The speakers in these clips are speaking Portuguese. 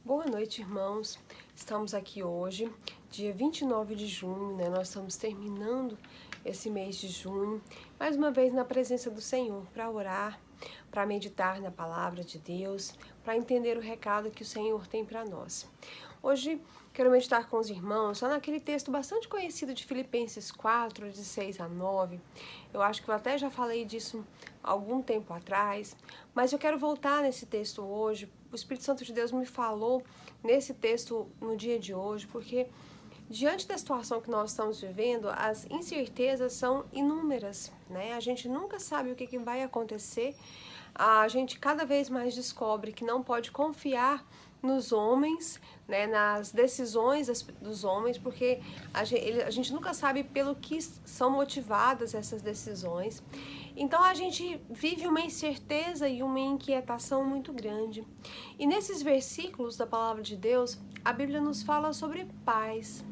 Boa noite, irmãos. Estamos aqui hoje, dia 29 de junho, né? Nós estamos terminando esse mês de junho, mais uma vez na presença do Senhor, para orar, para meditar na palavra de Deus, para entender o recado que o Senhor tem para nós. Hoje quero meditar com os irmãos só naquele texto bastante conhecido de Filipenses 4, de 6 a 9. Eu acho que eu até já falei disso há algum tempo atrás, mas eu quero voltar nesse texto hoje. O Espírito Santo de Deus me falou nesse texto no dia de hoje, porque diante da situação que nós estamos vivendo, as incertezas são inúmeras, né? A gente nunca sabe o que vai acontecer. A gente cada vez mais descobre que não pode confiar nos homens, né, nas decisões dos homens, porque a gente nunca sabe pelo que são motivadas essas decisões. Então a gente vive uma incerteza e uma inquietação muito grande. E nesses versículos da palavra de Deus, a Bíblia nos fala sobre paz.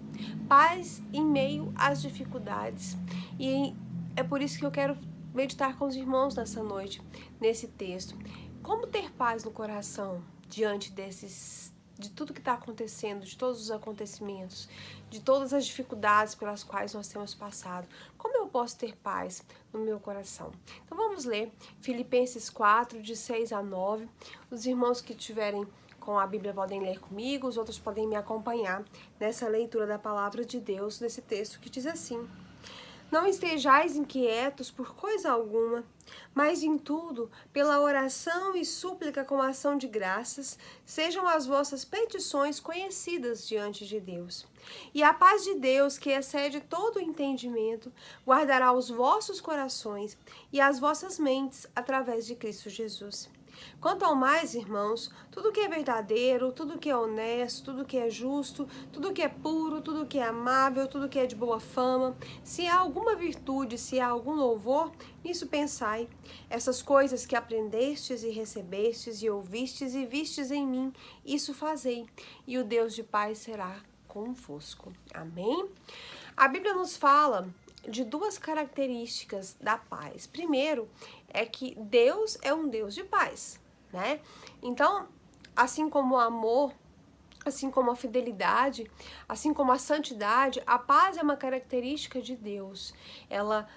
Paz em meio às dificuldades. E é por isso que eu quero meditar com os irmãos nessa noite, nesse texto. Como ter paz no coração diante de tudo que está acontecendo, de todos os acontecimentos, de todas as dificuldades pelas quais nós temos passado? Como eu posso ter paz no meu coração? Então vamos ler Filipenses 4, de 6 a 9. Os irmãos que tiverem com a Bíblia podem ler comigo, os outros podem me acompanhar nessa leitura da palavra de Deus, nesse texto que diz assim: Não estejais inquietos por coisa alguma, mas em tudo, pela oração e súplica com ação de graças, sejam as vossas petições conhecidas diante de Deus. E a paz de Deus, que excede todo o entendimento, guardará os vossos corações e as vossas mentes através de Cristo Jesus. Quanto ao mais, irmãos, tudo que é verdadeiro, tudo que é honesto, tudo que é justo, tudo que é puro, tudo que é amável, tudo que é de boa fama, se há alguma virtude, se há algum louvor, nisso pensai. Essas coisas que aprendestes e recebestes e ouvistes e vistes em mim, isso fazei, e o Deus de paz será convosco. Amém? A Bíblia nos fala de duas características da paz. Primeiro, é que Deus é um Deus de paz, né? Então, assim como o amor, assim como a fidelidade, assim como a santidade, a paz é uma característica de Deus. Ela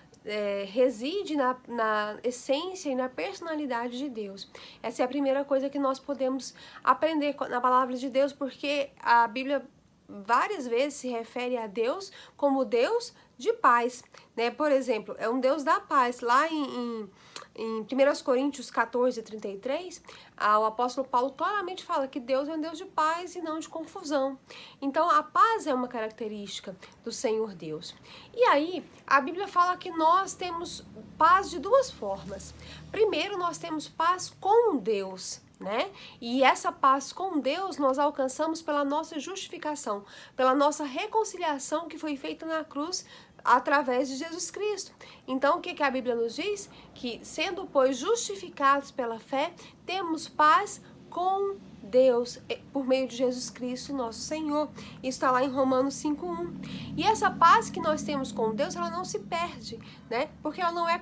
reside na essência e na personalidade de Deus. Essa é a primeira coisa que nós podemos aprender na palavra de Deus, porque a Bíblia várias vezes se refere a Deus como Deus de paz, né? Por exemplo, é um Deus da paz. Lá em 1 Coríntios 14, 33, o apóstolo Paulo claramente fala que Deus é um Deus de paz e não de confusão. Então, a paz é uma característica do Senhor Deus. E aí, a Bíblia fala que nós temos paz de duas formas. Primeiro, nós temos paz com Deus, né? E essa paz com Deus nós alcançamos pela nossa justificação, pela nossa reconciliação que foi feita na cruz através de Jesus Cristo. Então, o que a Bíblia nos diz? Que, sendo, pois, justificados pela fé, temos paz com Deus, por meio de Jesus Cristo, nosso Senhor. Isso está lá em Romanos 5:1. E essa paz que nós temos com Deus, ela não se perde, né? Porque ela não é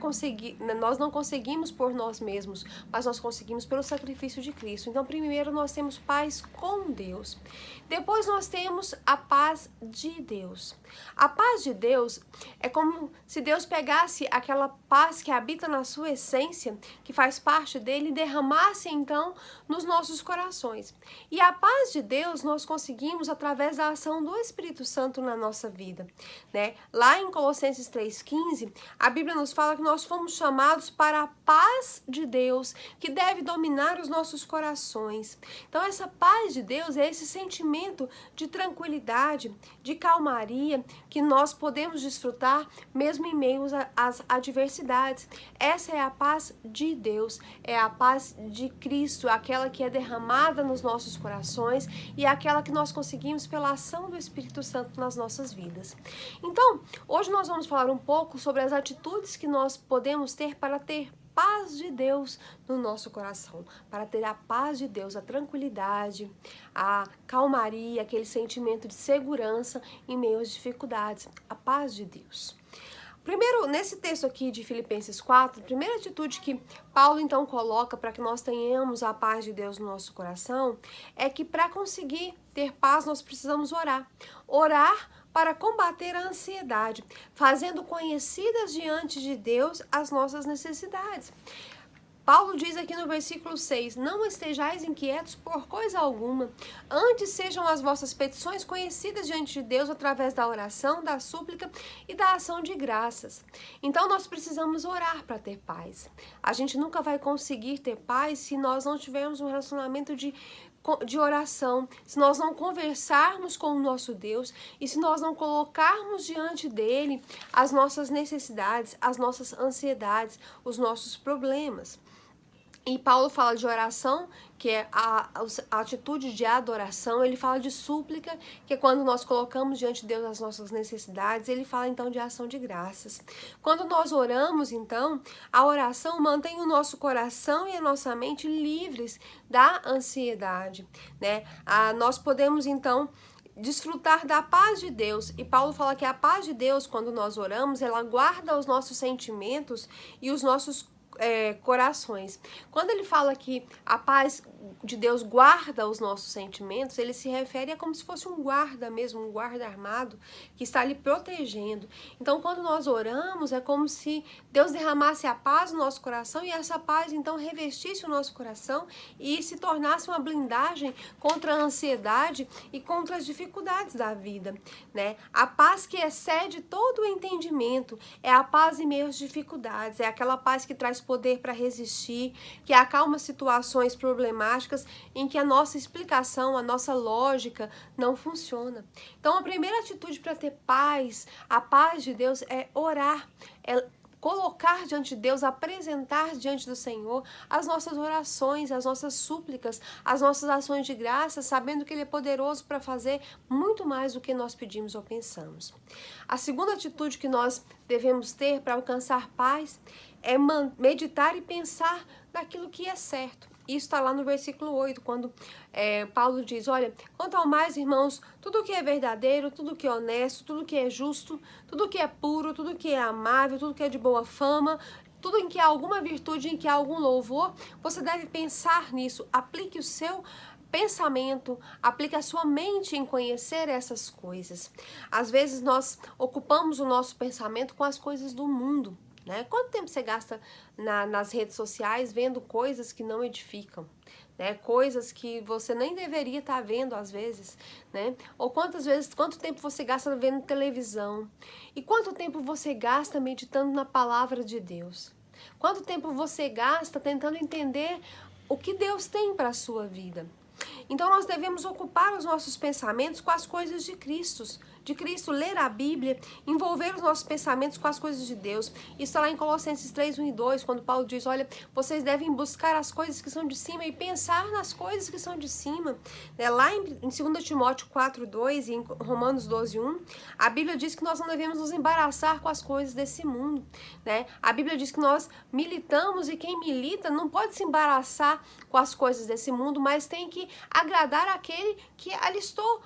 nós não conseguimos por nós mesmos, mas nós conseguimos pelo sacrifício de Cristo. Então, primeiro nós temos paz com Deus. Depois nós temos a paz de Deus. A paz de Deus é como se Deus pegasse aquela paz que habita na sua essência, que faz parte dele, e derramasse então nos nossos corações. E a paz de Deus nós conseguimos através da ação do Espírito Santo na nossa vida, né? Lá em Colossenses 3:15, a Bíblia nos fala que nós fomos chamados para a paz de Deus, que deve dominar os nossos corações. Então essa paz de Deus é esse sentimento de tranquilidade, de calmaria, que nós podemos desfrutar mesmo em meio às adversidades. Essa é a paz de Deus, é a paz de Cristo, aquela que é derramada nos nossos corações e aquela que nós conseguimos pela ação do Espírito Santo nas nossas vidas. Então, hoje nós vamos falar um pouco sobre as atitudes que nós podemos ter para ter paz de Deus no nosso coração, para ter a paz de Deus, a tranquilidade, a calmaria, aquele sentimento de segurança em meio às dificuldades, a paz de Deus. Primeiro, nesse texto aqui de Filipenses 4, a primeira atitude que Paulo então coloca para que nós tenhamos a paz de Deus no nosso coração é que para conseguir ter paz nós precisamos orar. Orar para combater a ansiedade, fazendo conhecidas diante de Deus as nossas necessidades. Paulo diz aqui no versículo 6, não estejais inquietos por coisa alguma, antes sejam as vossas petições conhecidas diante de Deus através da oração, da súplica e da ação de graças. Então nós precisamos orar para ter paz. A gente nunca vai conseguir ter paz se nós não tivermos um relacionamento de oração, se nós não conversarmos com o nosso Deus e se nós não colocarmos diante dele as nossas necessidades, as nossas ansiedades, os nossos problemas. E Paulo fala de oração, que é a atitude de adoração. Ele fala de súplica, que é quando nós colocamos diante de Deus as nossas necessidades. Ele fala então de ação de graças. Quando nós oramos, então, a oração mantém o nosso coração e a nossa mente livres da ansiedade, né? Nós podemos então desfrutar da paz de Deus. E Paulo fala que a paz de Deus, quando nós oramos, ela guarda os nossos sentimentos e os nossos corações. Quando ele fala que a paz de Deus guarda os nossos sentimentos, ele se refere a como se fosse um guarda mesmo, um guarda armado que está ali protegendo. Então, quando nós oramos, é como se Deus derramasse a paz no nosso coração e essa paz, então, revestisse o nosso coração e se tornasse uma blindagem contra a ansiedade e contra as dificuldades da vida, né? A paz que excede todo o entendimento é a paz em meio às dificuldades, é aquela paz que traz poder para resistir, que acalma situações problemáticas em que a nossa explicação, a nossa lógica não funciona. Então, a primeira atitude para ter paz, a paz de Deus, é orar, é colocar diante de Deus, apresentar diante do Senhor as nossas orações, as nossas súplicas, as nossas ações de graça, sabendo que Ele é poderoso para fazer muito mais do que nós pedimos ou pensamos. A segunda atitude que nós devemos ter para alcançar paz é meditar e pensar naquilo que é certo. Isso está lá no versículo 8, quando Paulo diz, olha, quanto ao mais, irmãos, tudo que é verdadeiro, tudo que é honesto, tudo que é justo, tudo que é puro, tudo que é amável, tudo que é de boa fama, tudo em que há alguma virtude, em que há algum louvor, você deve pensar nisso, aplique o seu pensamento, aplique a sua mente em conhecer essas coisas. Às vezes nós ocupamos o nosso pensamento com as coisas do mundo, né? Quanto tempo você gasta nas redes sociais vendo coisas que não edificam, né? Coisas que você nem deveria estar vendo às vezes, né? Ou quanto tempo você gasta vendo televisão? E quanto tempo você gasta meditando na palavra de Deus? Quanto tempo você gasta tentando entender o que Deus tem para a sua vida? Então nós devemos ocupar os nossos pensamentos com as coisas de Cristo, ler a Bíblia, envolver os nossos pensamentos com as coisas de Deus. Isso está lá em Colossenses 3, 1 e 2, quando Paulo diz, olha, vocês devem buscar as coisas que são de cima e pensar nas coisas que são de cima. Lá em 2 Timóteo 4, 2 e em Romanos 12, 1, a Bíblia diz que nós não devemos nos embaraçar com as coisas desse mundo, né? A Bíblia diz que nós militamos e quem milita não pode se embaraçar com as coisas desse mundo, mas tem que agradar aquele que alistou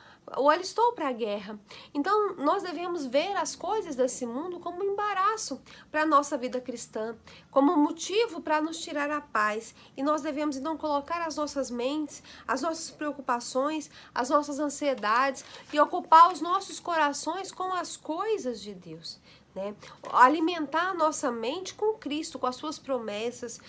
para a guerra. Então, nós devemos ver as coisas desse mundo como um embaraço para a nossa vida cristã, como um motivo para nos tirar a paz. E nós devemos, então, colocar as nossas mentes, as nossas preocupações, as nossas ansiedades e ocupar os nossos corações com as coisas de Deus, né? Alimentar a nossa mente com Cristo, com as suas promessas,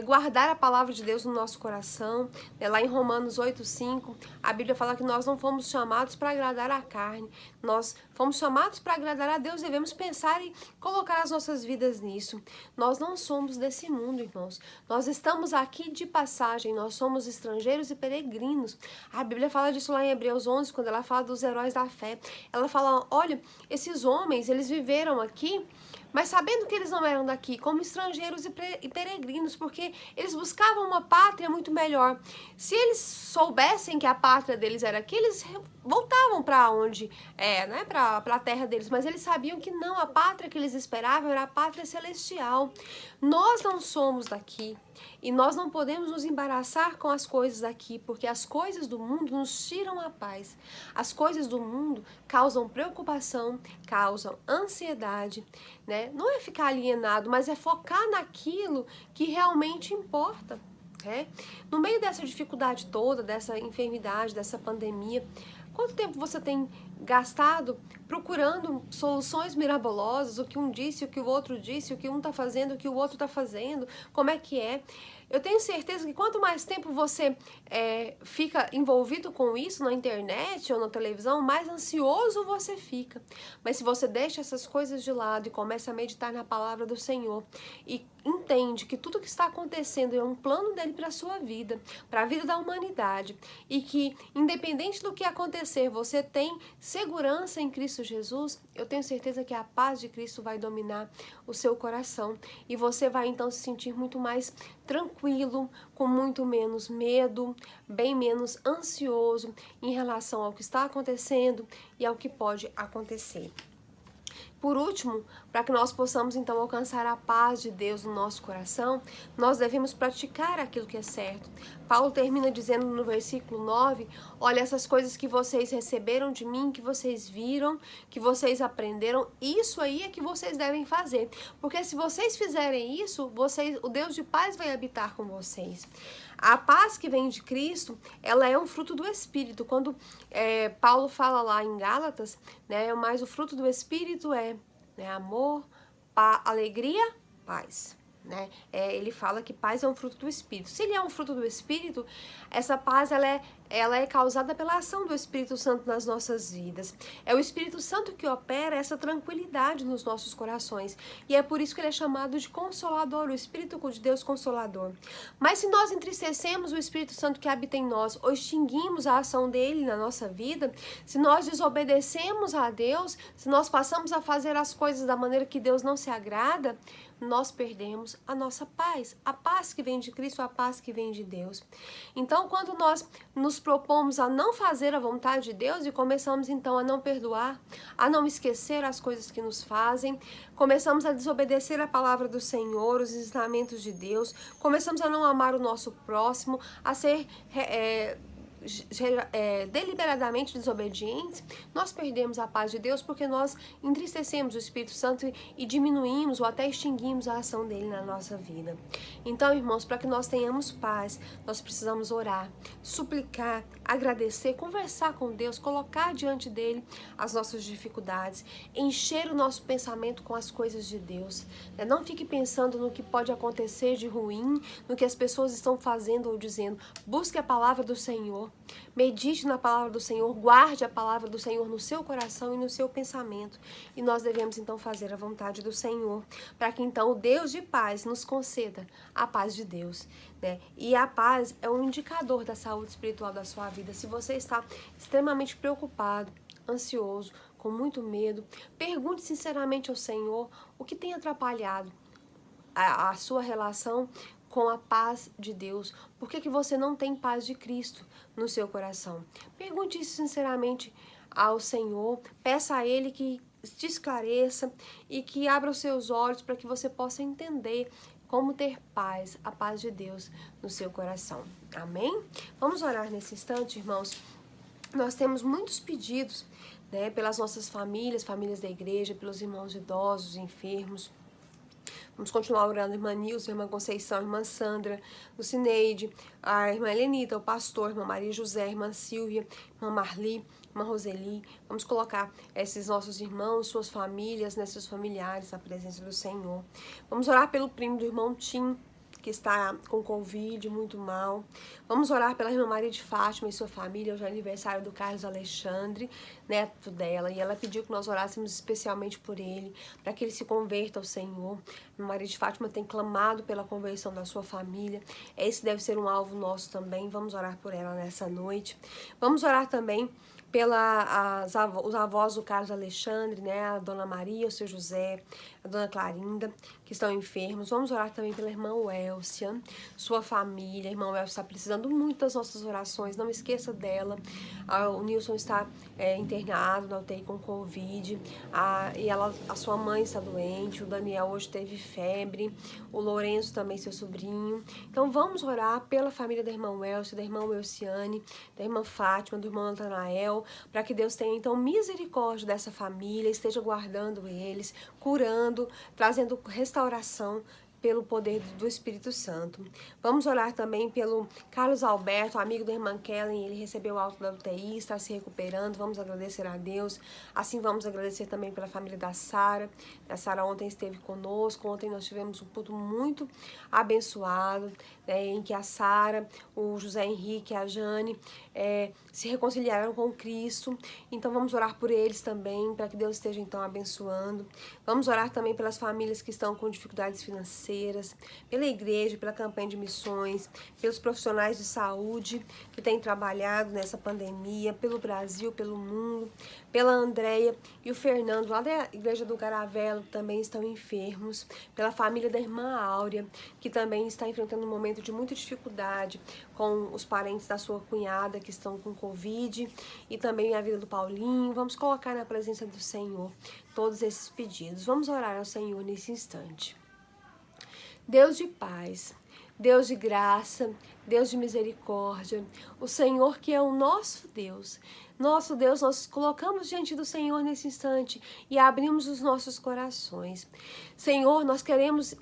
guardar a palavra de Deus no nosso coração, né? Lá em Romanos 8:5, a Bíblia fala que nós não fomos chamados para agradar a carne, nós fomos chamados para agradar a Deus, devemos pensar e colocar as nossas vidas nisso. Nós não somos desse mundo, irmãos, nós estamos aqui de passagem, nós somos estrangeiros e peregrinos. A Bíblia fala disso lá em Hebreus 11, quando ela fala dos heróis da fé, ela fala, olha, esses homens, eles viveram aqui, mas sabendo que eles não eram daqui, como estrangeiros e peregrinos, porque eles buscavam uma pátria muito melhor. Se eles soubessem que a pátria deles era aqui, eles voltavam para onde né, para a terra deles, mas eles sabiam que não, a pátria que eles esperavam era a pátria celestial. Nós não somos daqui E nós não podemos nos embaraçar com as coisas aqui, porque as coisas do mundo nos tiram a paz. As coisas do mundo causam preocupação, causam ansiedade, né? Não é ficar alienado, mas é focar naquilo que realmente importa. No meio dessa dificuldade toda, dessa enfermidade, dessa pandemia, quanto tempo você tem gastado procurando soluções mirabolosas, o que um disse, o que o outro disse, o que um está fazendo, o que o outro está fazendo, como é que é? Eu tenho certeza que quanto mais tempo você fica envolvido com isso na internet ou na televisão, mais ansioso você fica. Mas se você deixa essas coisas de lado e começa a meditar na palavra do Senhor e entende que tudo que está acontecendo é um plano dele para a sua vida, para a vida da humanidade, e que independente do que acontecer, você tem segurança em Cristo Jesus, eu tenho certeza que a paz de Cristo vai dominar o seu coração e você vai então se sentir muito mais tranquilo, com muito menos medo, bem menos ansioso em relação ao que está acontecendo e ao que pode acontecer. Por último, para que nós possamos então alcançar a paz de Deus no nosso coração, nós devemos praticar aquilo que é certo. Paulo termina dizendo no versículo 9, olha, essas coisas que vocês receberam de mim, que vocês viram, que vocês aprenderam, isso aí é que vocês devem fazer. Porque se vocês fizerem isso, o Deus de paz vai habitar com vocês. A paz que vem de Cristo, ela é um fruto do Espírito. Quando Paulo fala lá em Gálatas, né, mas o fruto do Espírito é amor, alegria, paz. Né? Ele fala que paz é um fruto do Espírito. Se ele é um fruto do Espírito, essa paz ela é causada pela ação do Espírito Santo nas nossas vidas. É o Espírito Santo que opera essa tranquilidade nos nossos corações. E é por isso que ele é chamado de Consolador, o Espírito de Deus Consolador. Mas se nós entristecemos o Espírito Santo que habita em nós, ou extinguimos a ação dele na nossa vida, se nós desobedecemos a Deus, se nós passamos a fazer as coisas da maneira que Deus não se agrada, nós perdemos a nossa paz. A paz que vem de Cristo, a paz que vem de Deus. Então, quando nós nos propomos a não fazer a vontade de Deus e começamos então a não perdoar, a não esquecer as coisas que nos fazem, começamos a desobedecer a palavra do Senhor, os ensinamentos de Deus, começamos a não amar o nosso próximo, a ser deliberadamente desobedientes, nós perdemos a paz de Deus porque nós entristecemos o Espírito Santo e diminuímos ou até extinguimos a ação dele na nossa vida. Então, irmãos, para que nós tenhamos paz, nós precisamos orar, suplicar, agradecer, conversar com Deus, colocar diante dele as nossas dificuldades, encher o nosso pensamento com as coisas de Deus. Não fique pensando no que pode acontecer de ruim, no que as pessoas estão fazendo ou dizendo. Busque a palavra do Senhor. Medite na palavra do Senhor, guarde a palavra do Senhor no seu coração e no seu pensamento. E nós devemos então fazer a vontade do Senhor, para que então o Deus de paz nos conceda a paz de Deus, né? E a paz é um indicador da saúde espiritual da sua vida. Se você está extremamente preocupado, ansioso, com muito medo, pergunte sinceramente ao Senhor o que tem atrapalhado a sua relação com a paz de Deus. Por que você não tem paz de Cristo no seu coração? Pergunte isso sinceramente ao Senhor. Peça a Ele que te esclareça e que abra os seus olhos para que você possa entender como ter paz, a paz de Deus no seu coração. Amém? Vamos orar nesse instante, irmãos. Nós temos muitos pedidos, né, pelas nossas famílias da igreja, pelos irmãos idosos, enfermos. Vamos continuar orando, irmã Nilson, irmã Conceição, irmã Sandra, Lucineide, a irmã Helenita, o pastor, irmã Maria José, irmã Silvia, irmã Marli, irmã Roseli. Vamos colocar esses nossos irmãos, suas famílias, né, seus familiares na presença do Senhor. Vamos orar pelo primo do irmão Tim, que está com Covid, muito mal. Vamos orar pela irmã Maria de Fátima e sua família, hoje é aniversário do Carlos Alexandre, neto dela, e ela pediu que nós orássemos especialmente por ele, para que ele se converta ao Senhor. A irmã Maria de Fátima tem clamado pela conversão da sua família, esse deve ser um alvo nosso também, vamos orar por ela nessa noite. Vamos orar também os avós do Carlos Alexandre, né, a Dona Maria, o seu José, a dona Clarinda, que estão enfermos. Vamos orar também pela irmã Welcia, sua família. A irmã Welcia está precisando muito das nossas orações, não esqueça dela. O Nilson está internado na UTI com Covid, e a sua mãe está doente, o Daniel hoje teve febre, o Lourenço também, seu sobrinho. Então vamos orar pela família da irmã Welcia, da irmã Welciane, da irmã Fátima, do irmão Natanael, para que Deus tenha então misericórdia dessa família, esteja guardando eles, curando, trazendo restauração pelo poder do Espírito Santo. Vamos orar também pelo Carlos Alberto, amigo da irmã Kellen. Ele recebeu alta da UTI, está se recuperando. Vamos agradecer a Deus. Assim vamos agradecer também pela família da Sara. A Sara ontem esteve conosco. Ontem nós tivemos um culto muito abençoado, né, em que a Sara, o José Henrique e a Jane se reconciliaram com Cristo. Então vamos orar por eles também, para que Deus esteja então abençoando. Vamos orar também pelas famílias que estão com dificuldades financeiras, pela igreja, pela campanha de missões, pelos profissionais de saúde que têm trabalhado nessa pandemia, pelo Brasil, pelo mundo, pela Andréia e o Fernando, lá da igreja do Caravelo, que também estão enfermos, pela família da irmã Áurea, que também está enfrentando um momento de muita dificuldade com os parentes da sua cunhada que estão com Covid, e também a vida do Paulinho. Vamos colocar na presença do Senhor todos esses pedidos. Vamos orar ao Senhor nesse instante. Deus de paz, Deus de graça, Deus de misericórdia, o Senhor que é o nosso Deus, nós colocamos diante do Senhor nesse instante e abrimos os nossos corações. Senhor, nós queremos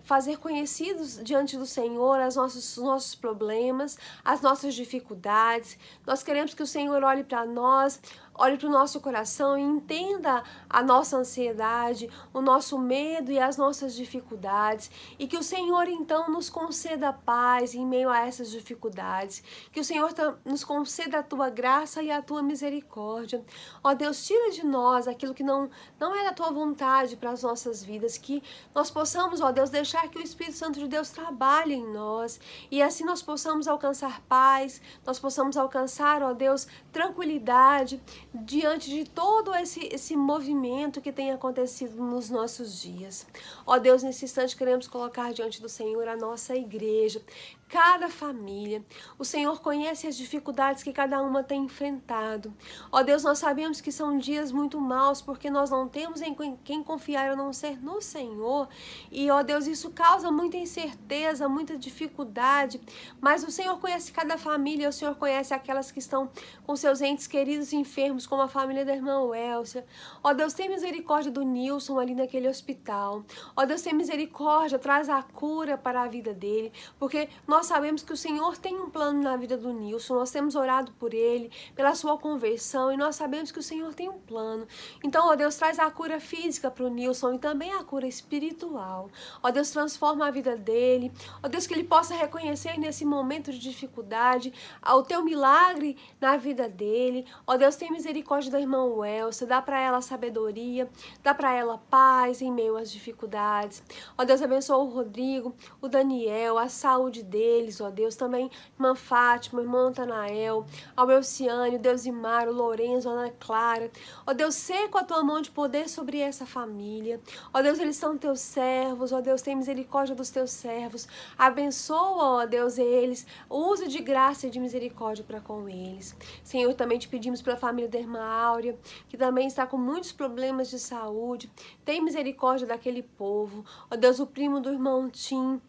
fazer conhecidos diante do Senhor os nossos problemas, as nossas dificuldades. Nós queremos que o Senhor olhe para nós, olhe para o nosso coração e entenda a nossa ansiedade, o nosso medo e as nossas dificuldades, e que o Senhor então nos conceda paz em meio a essas dificuldades, que o Senhor nos conceda a tua graça e a tua misericórdia. Ó Deus, tira de nós aquilo que não é da tua vontade para as nossas vidas, que nós possamos, ó Deus, deixar que o Espírito Santo de Deus trabalhe em nós, e assim nós possamos alcançar paz, nós possamos alcançar, ó Deus, tranquilidade diante de todo esse movimento que tem acontecido nos nossos dias. Ó Deus, nesse instante queremos colocar diante do Senhor a nossa igreja, cada família. O Senhor conhece as dificuldades que cada uma tem enfrentado. Ó Deus, nós sabemos que são dias muito maus, porque nós não temos em quem confiar a não ser no Senhor. E, ó Deus, isso causa muita incerteza, muita dificuldade. Mas o Senhor conhece cada família, o Senhor conhece aquelas que estão com seus entes queridos enfermos, como a família da irmã Welcia. Ó Deus, tem misericórdia do Nilson ali naquele hospital. Ó Deus, tem misericórdia, traz a cura para a vida dele, porque nós sabemos que o Senhor tem um plano na vida do Nilson. Nós temos orado por ele, pela sua conversão, e nós sabemos que o Senhor tem um plano. Então, ó Deus, traz a cura física para o Nilson e também a cura espiritual. Ó Deus, transforma a vida dele. Ó Deus, que ele possa reconhecer nesse momento de dificuldade o teu milagre na vida dele. Ó Deus, tem misericórdia da irmã Welcia, dá para ela sabedoria, dá para ela paz em meio às dificuldades. Ó Deus, abençoa o Rodrigo, o Daniel, a saúde deles, ó Deus, também irmã Fátima, irmão Natanael, ao Elciane, o Deusimar, o Lourenço, a Ana Clara. Ó Deus, seca a tua mão de poder sobre essa família. Ó Deus, eles são teus servos. Ó Deus, tem misericórdia dos teus servos. Abençoa, ó Deus, eles. Use de graça e de misericórdia para com eles. Senhor, também te pedimos pela família da irmã Áurea, que também está com muitos problemas de saúde. Tem misericórdia daquele povo. Ó Deus, o primo do irmão Tim,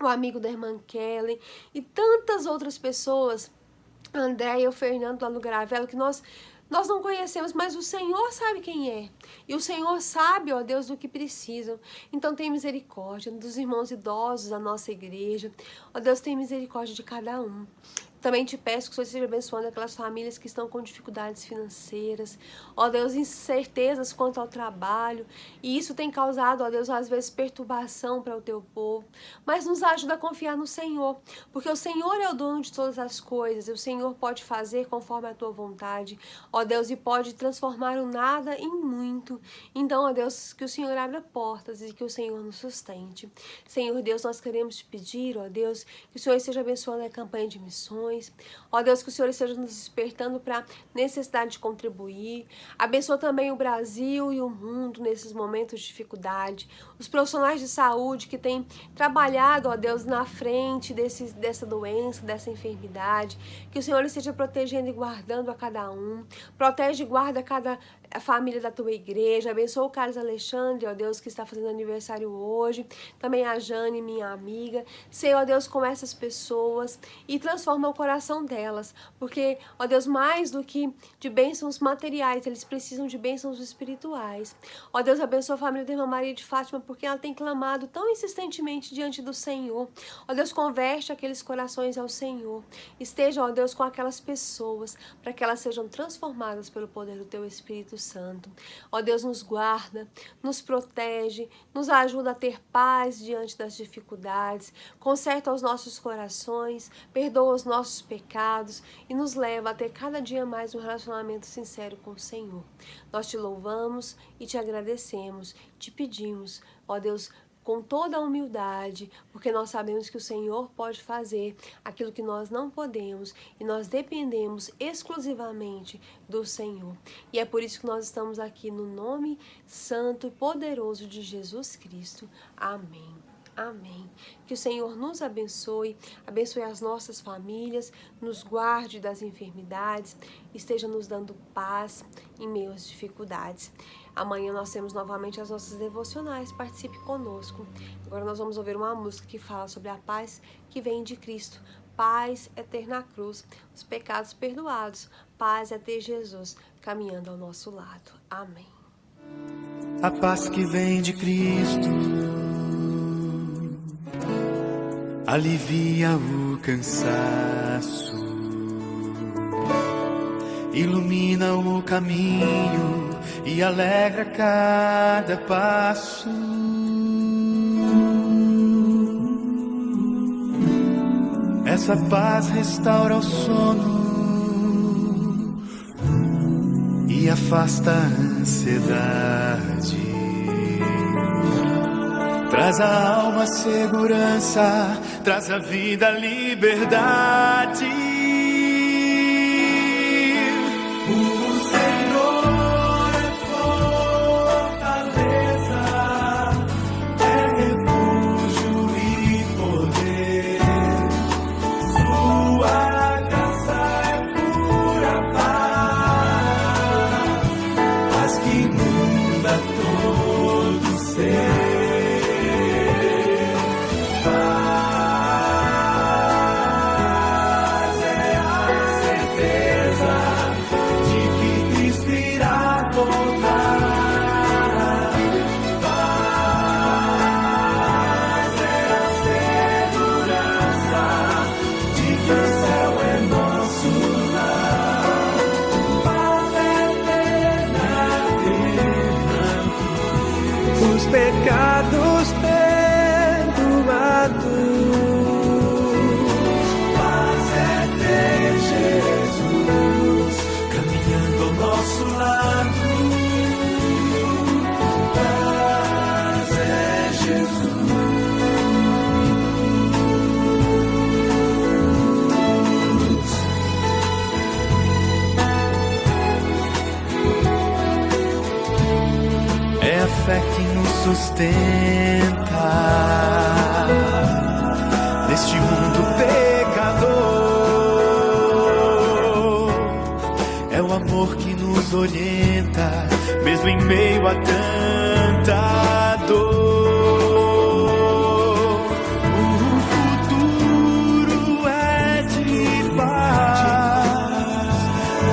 o amigo da irmã Kelly e tantas outras pessoas, a Andréia e o Fernando lá no Garavelo, que nós não conhecemos, mas o Senhor sabe quem é. E o Senhor sabe, ó Deus, do que precisam. Então tem misericórdia dos irmãos idosos da nossa igreja. Ó Deus, tem misericórdia de cada um. Também te peço que o Senhor esteja abençoando aquelas famílias que estão com dificuldades financeiras. Ó Deus, incertezas quanto ao trabalho. E isso tem causado, ó Deus, às vezes perturbação para o teu povo. Mas nos ajuda a confiar no Senhor. Porque o Senhor é o dono de todas as coisas. E o Senhor pode fazer conforme a tua vontade. Ó Deus, e pode transformar o nada em muito. Então, ó Deus, que o Senhor abra portas e que o Senhor nos sustente. Senhor Deus, nós queremos te pedir, ó Deus, que o Senhor esteja abençoando a campanha de missões. corações. Ó Deus, que o Senhor esteja nos despertando para a necessidade de contribuir. Abençoa também o Brasil e o mundo nesses momentos de dificuldade. Os profissionais de saúde que têm trabalhado, ó Deus, na frente dessa doença, dessa enfermidade. Que o Senhor esteja protegendo e guardando a cada um. Protege e guarda cada família da tua igreja. Abençoa o Carlos Alexandre, ó Deus, que está fazendo aniversário hoje. Também a Jane, minha amiga. Sei, ó Deus, com essas pessoas e transforma o coração delas. Porque, ó Deus, mais do que de bênçãos materiais, eles precisam de bênçãos espirituais. Ó Deus, abençoa a família da irmã Maria de Fátima, porque ela tem clamado tão insistentemente diante do Senhor. Ó Deus, converte aqueles corações ao Senhor. Esteja, ó Deus, com aquelas pessoas, para que elas sejam transformadas pelo poder do teu Espírito Santo. Ó Deus, nos guarda, nos protege, nos ajuda a ter paz diante das dificuldades, conserta os nossos corações, perdoa os nossos pecados e nos leva a ter cada dia mais um relacionamento sincero com o Senhor. Nós te louvamos e te agradecemos, te pedimos, ó Deus, com toda a humildade, porque nós sabemos que o Senhor pode fazer aquilo que nós não podemos e nós dependemos exclusivamente do Senhor. E é por isso que nós estamos aqui no nome santo e poderoso de Jesus Cristo. Amém. Amém. Que o Senhor nos abençoe, abençoe as nossas famílias, nos guarde das enfermidades, esteja nos dando paz em meio às dificuldades. Amanhã nós temos novamente as nossas devocionais, participe conosco. Agora nós vamos ouvir uma música que fala sobre a paz que vem de Cristo. Paz é ter na cruz os pecados perdoados. Paz é ter Jesus caminhando ao nosso lado. Amém. A paz que vem de Cristo alivia o cansaço, ilumina o caminho e alegra cada passo. Essa paz restaura o sono e afasta a ansiedade. Traz à alma segurança, traz à vida liberdade. O Senhor é fortaleza, é refúgio e poder. Sua graça é pura paz, paz que inunda todo ser. Os pecados perdoados. Paz é ter Jesus caminhando ao nosso lado. Paz é Jesus. É a fé que nos sustenta neste mundo pecador. É o amor que nos orienta, mesmo em meio a tanta dor. O futuro é de paz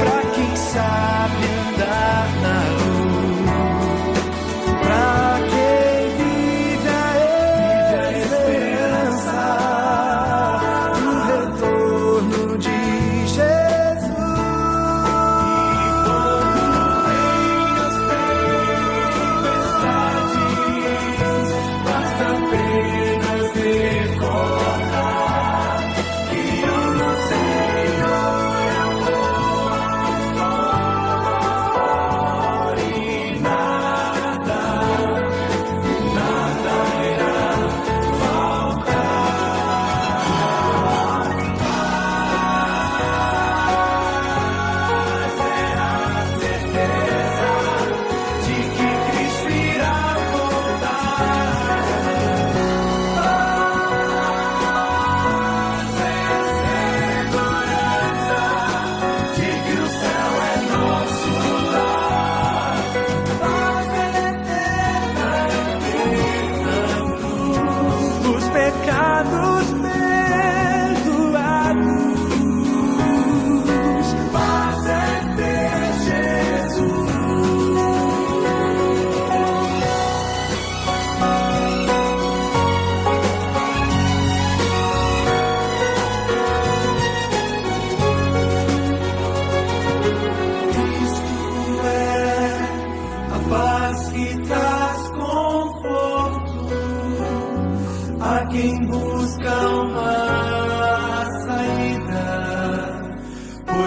pra quem sabe andar na luz. Pra quem vive a esperança do retorno de Jesus. E quando vem as tempestades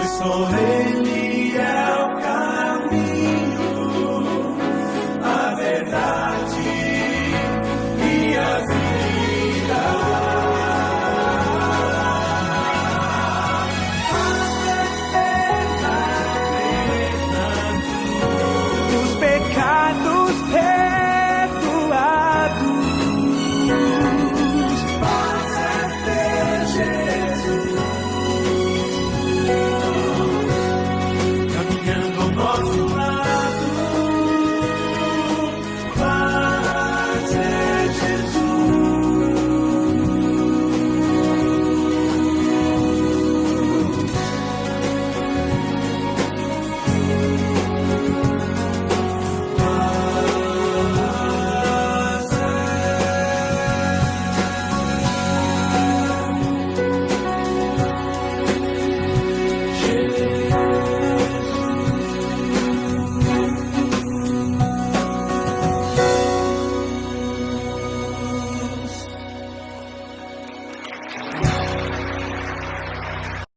pois só Ele é o